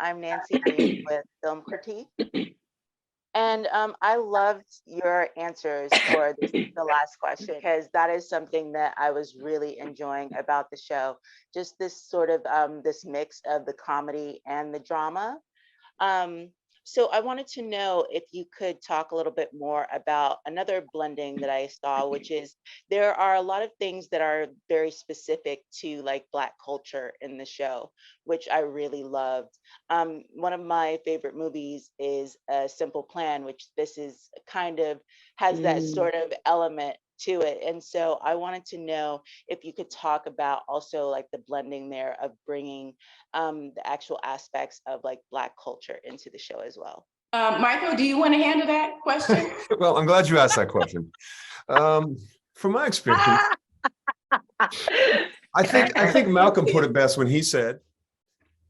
I'm Nancy Green with Film Critique. And I loved your answers for the last question, because that is something that I was really enjoying about the show. Just this sort of this mix of the comedy and the drama. Um, so I wanted to know if you could talk a little bit more about another blending that I saw, which is there are a lot of things that are very specific to like Black culture in the show, which I really loved. One of my favorite movies is A Simple Plan, which this is kind of has that sort of element to it. And so I wanted to know if you could talk about also like the blending there of bringing the actual aspects of like Black culture into the show as well. Michael, do you want to handle that question? Well, I'm glad you asked that question. From my experience, I think Malcolm put it best when he said,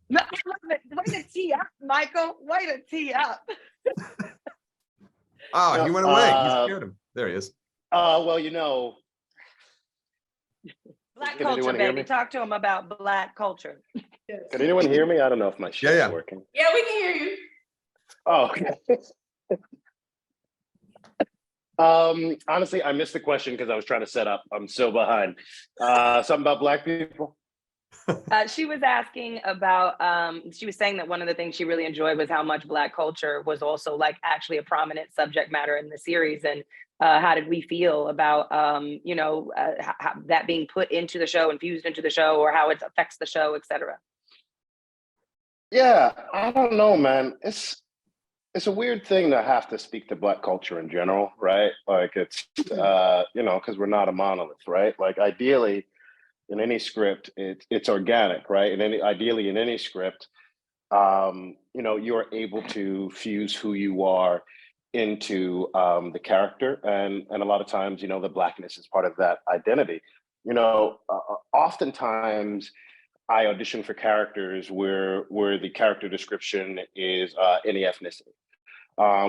Way to tee up, Michael. Way to tee up. "Oh, he went away. He scared him." There he is. Well, you know, Black Can culture, anyone hear baby. me? Talk to him about Black culture. can anyone hear me? I don't know if my shit's Yeah. working. Yeah, we can hear you. Oh, okay. Honestly, I missed the question because I was trying to set up. I'm so behind. Something about Black people. She was asking about, she was saying that one of the things she really enjoyed was how much Black culture was also like actually a prominent subject matter in the series. And how did we feel about, how that being put into the show, infused into the show, or how it affects the show, et cetera? Yeah, I don't know, man. It's a weird thing to have to speak to Black culture in general, right? Like it's, because we're not a monolith, right? Like ideally, in any script, it's organic, right? And ideally in any script, you're able to fuse who you are into the character, and a lot of times, the Blackness is part of that identity. Oftentimes I audition for characters where the character description is any ethnicity,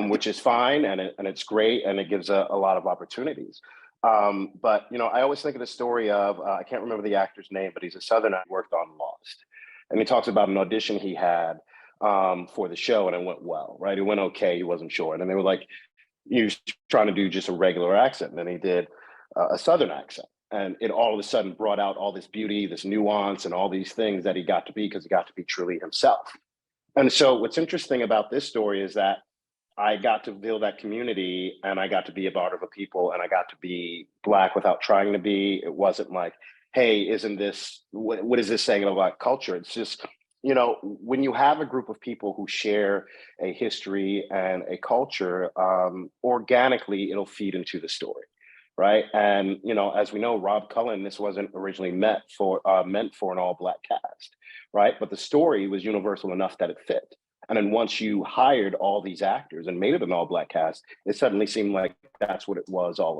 which is fine, and it's great, and it gives a lot of opportunities. But I always think of the story of I can't remember the actor's name, but he's a Southerner who worked on Lost, and he talks about an audition he had for the show, and it went well, right? It went okay. He wasn't sure, and then they were like, he was trying to do just a regular accent, and then he did a Southern accent, and it all of a sudden brought out all this beauty, this nuance, and all these things that he got to be because he got to be truly himself. And so, what's interesting about this story is that I got to build that community, and I got to be a part of a people, and I got to be Black without trying to be. It wasn't like, hey, isn't this, what is this saying about culture? It's just, when you have a group of people who share a history and a culture, organically, it'll feed into the story, right? And, as we know, Robb Cullen, this wasn't originally meant for an all Black cast, right? But the story was universal enough that it fit. And then once you hired all these actors and made it an all Black cast, it suddenly seemed like that's what it was all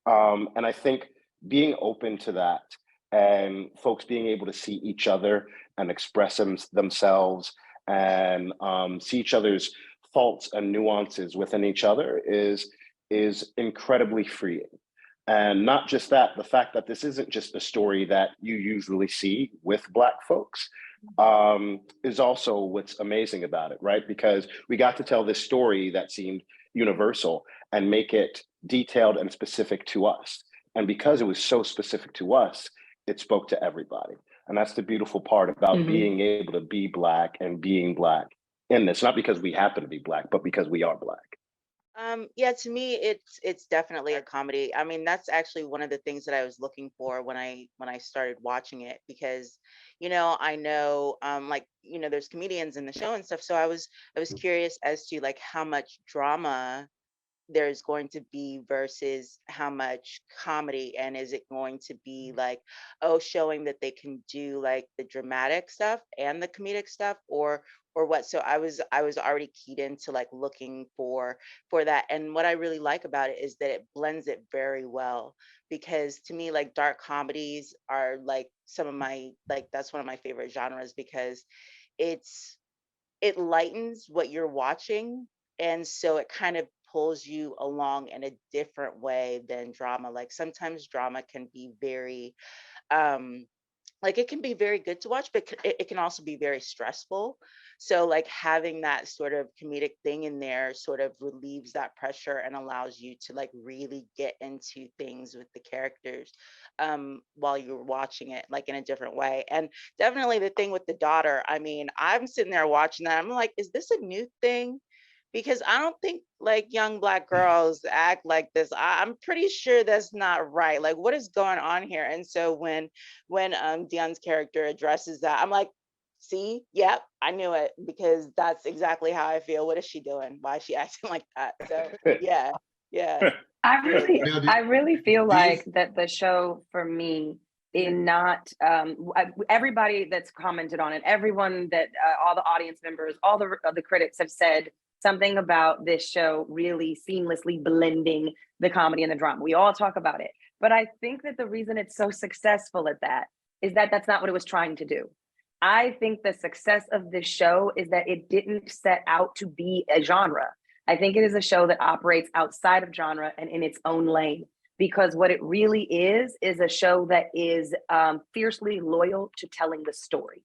along. And I think being open to that and folks being able to see each other and express themselves and see each other's faults and nuances within each other is incredibly freeing. And not just that, the fact that this isn't just a story that you usually see with Black folks, is also what's amazing about it, right? Because we got to tell this story that seemed universal and make it detailed and specific to us. And because it was so specific to us, it spoke to everybody. And that's the beautiful part about being able to be Black and being Black in this, not because we happen to be Black, but because we are Black. Yeah, to me, it's definitely a comedy. I mean, that's actually one of the things that I was looking for when I started watching it, because, I know, there's comedians in the show and stuff. So I was curious as to like how much drama there's going to be versus how much comedy, and is it going to be like, showing that they can do like the dramatic stuff and the comedic stuff, or what. So I was already keyed into like looking for that. And what I really like about it is that it blends it very well, because to me, like, dark comedies are like some of my, like, that's one of my favorite genres, because it lightens what you're watching, and so it kind of pulls you along in a different way than drama. Like sometimes drama can be very like, it can be very good to watch, but it can also be very stressful. So like having that sort of comedic thing in there sort of relieves that pressure and allows you to like really get into things with the characters while you're watching it like in a different way. And definitely the thing with the daughter, I mean, I'm sitting there watching that, I'm like, is this a new thing? Because I don't think like young Black girls act like this. I'm pretty sure that's not right. Like, what is going on here? And so when Deon's character addresses that, I'm like, see, yep, I knew it, because that's exactly how I feel. What is she doing? Why is she acting like that? So yeah, yeah. I really feel Do you- like that the show for me in not everybody that's commented on it, everyone that all the audience members, all the critics have said something about this show really seamlessly blending the comedy and the drama. We all talk about it, but I think that the reason it's so successful at that is that that's not what it was trying to do. I think the success of this show is that it didn't set out to be a genre. I think it is a show that operates outside of genre and in its own lane, because what it really is a show that is fiercely loyal to telling the story.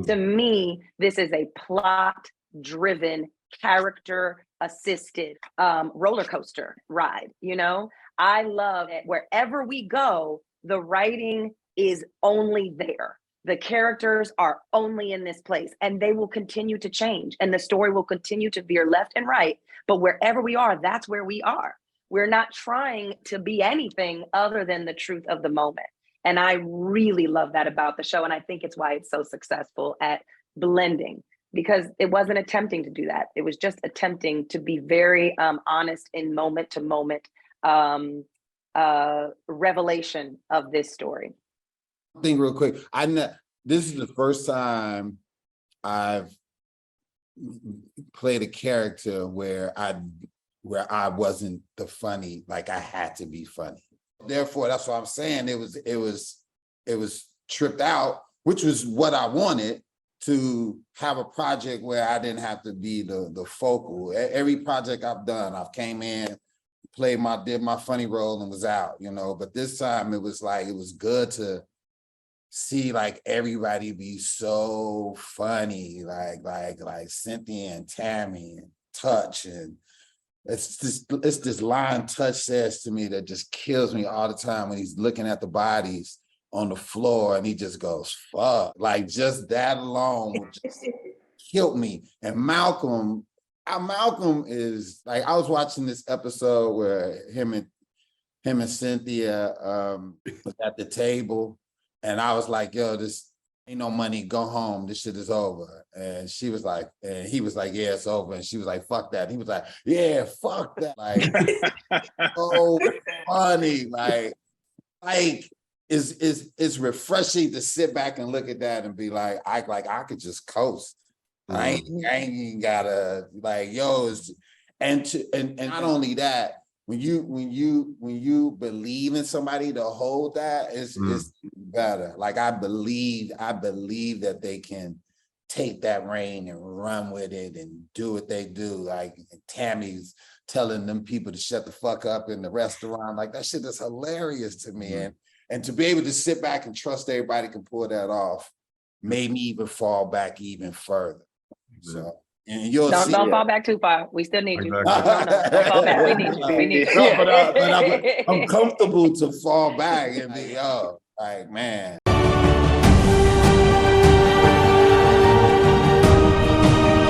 To me, this is a plot-driven, character-assisted roller coaster ride. You know, I love it. Wherever we go, the writing is only there. The characters are only in this place, and they will continue to change, and the story will continue to veer left and right. But wherever we are, that's where we are. We're not trying to be anything other than the truth of the moment. And I really love that about the show. And I think it's why it's so successful at blending, because it wasn't attempting to do that. It was just attempting to be very honest in moment to moment revelation of this story. Thing real quick. I know this is the first time I've played a character where I wasn't the funny, like I had to be funny. Therefore, that's what I'm saying. It was tripped out, which was what I wanted, to have a project where I didn't have to be the focal. Every project I've done, I've came in, did my funny role and was out, you know. But this time it was like, it was good to see like everybody be so funny, like Cynthia and Tammy and Touch, and it's this line Touch says to me that just kills me all the time when he's looking at the bodies on the floor and he just goes, fuck. Like just that alone would just killed me. And Malcolm is like, I was watching this episode where him and Cynthia was at the table. And I was like, yo, this ain't no money, go home, this shit is over. And she was like, and he was like, yeah, it's over. And she was like, fuck that. And he was like, yeah, fuck that. Like, so funny. Like it's refreshing to sit back and look at that and be like, I could just coast. I ain't even gotta, like, yo, and not only that, when you believe in somebody to hold that, it's better. Like I believe that they can take that reign and run with it and do what they do. Like Tammy's telling them people to shut the fuck up in the restaurant. Like that shit is hilarious to me. And to be able to sit back and trust everybody can pull that off made me even fall back even further. So. And you'll don't fall back too far. We still need you. No, don't fall back. We need you. We need you. No, but I'm comfortable to fall back and be, like, man,